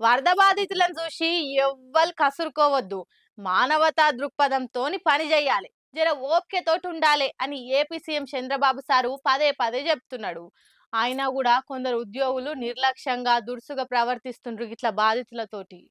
వరద బాధితులను చూసి ఎవ్వరు కసురుకోవద్దు. మానవతా దృక్పథంతోని పని చేయాలి. జర ఓపికతోటి ఉండాలి అని ఏపీ సీఎం చంద్రబాబు సారు పదే పదే చెప్తున్నాడు. అయినా కూడా కొందరు ఉద్యోగులు నిర్లక్ష్యంగా దురుసుగా ప్రవర్తిస్తుండ్రు ఇట్లా బాధితులతోటి.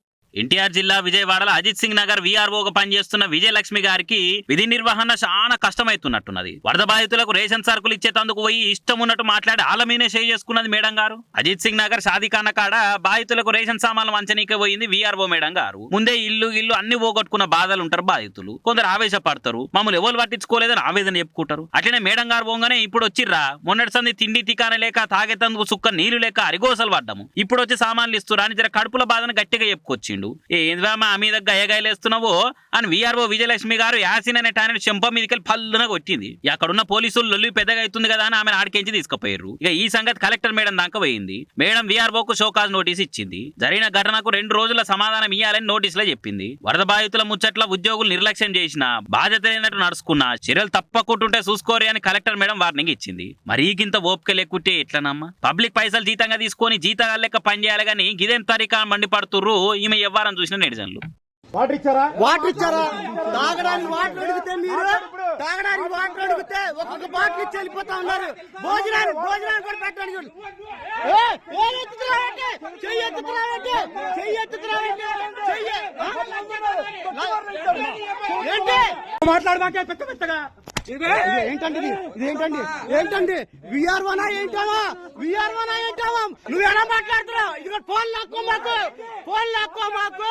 ఎన్టీఆర్ జిల్లా విజయవాడలో అజిత్ సింగ్ నగర్ వీఆర్ఓగా పనిచేస్తున్న విజయలక్ష్మి గారికి విధి నిర్వహణ చాలా కష్టమైతున్నట్టున్నది. వరద బాధితులకు రేషన్ సరుకులు ఇచ్చేందుకు పోయి ఇష్టం ఉన్నట్టు మాట్లాడి ఆల మీనే షేర్ చేసుకున్నది మేడం గారు. అజిత్ సింగ్ నగర్ షాదీఖానా కాడ బాధితులకు రేషన్ సామాన్లు వంచనీకే పోయింది వీఆర్ఓ మేడం గారు. ముందే ఇల్లు అన్ని పోగొట్టుకున్న బాధలు ఉంటారు బాధితులు. కొందరు ఆవేశపడతారు, మమ్మల్ని ఎవరు పట్టించుకోలేదని ఆవేదన చెప్పుకుంటారు. అట్లనే మేడం గారు పోగానే ఇప్పుడు వచ్చిర్రా, మొన్నటి సంది తిండి తికాన లేక తాగేతందుకు సుక్క నీళ్లు లేక అరిగోసలు పడ్డాము, ఇప్పుడు వచ్చి సామాన్లు ఇస్తురా అని జర కడుపుల బాధను గట్టిగా చెప్పుకొచ్చిండు. ఏంద్రా మా మీద గయ్యగాయలేస్తున్నావో అని వీఆర్ఓ విజయలక్ష్మి గారు యాసిన్ అనే టాయిన్ చెంప మీదకెళ్ళి పల్లున కొట్టింది. అక్కడున్న పోలీసులు లొల్లి పెద్దగా అవుతుంది కదా అని ఆమెను ఆడికించి తీసుకుపోయారు. ఇక ఈ సంగతి కలెక్టర్ మేడం దాకా పోయింది. మేడం వీఆర్ఓకు షోకాజ్ నోటీస్ ఇచ్చింది. జరిగిన ఘటనకు 2 రోజుల సమాధానం ఇవ్వాలని నోటీసులో చెప్పింది. వరద బాధితుల ముచ్చట్ల ఉద్యోగులు నిర్లక్ష్యం చేసిన, బాధ్యత లేనట్టు నడుచుకున్న, చర్యలు తప్పకుంటుంటే చూసుకోరే అని కలెక్టర్ మేడం వార్నింగ్ ఇచ్చింది. మరీకింత ఓపిక లేకుంటే ఎట్లనమ్మా? పబ్లిక్ పైసలు జీతంగా తీసుకొని జీతాలు లెక్క పనిచేయాలి కానీ గిదేం తరికా మండిపడుతుర్రు ఈమె ఎవ్వరని చూసిన నెటిజన్లు. వాటర్ ఇచ్చారా? తాగడానికి వాటర్ అడిగితే మీరు ఒక్కొక్క బాటిల్ ఇచ్చి వెళ్ళిపోతా ఉన్నారు. భోజనాలు కూడా పెట్టండి. మాట్లాడమాకే పెద్ద పెద్దగా ఏంటండి విఆర్ఓనా ఏంటావా నువ్వు ఎలా మాట్లాడుతున్నావు? ఇది ఫోన్ లాక్కో మాకు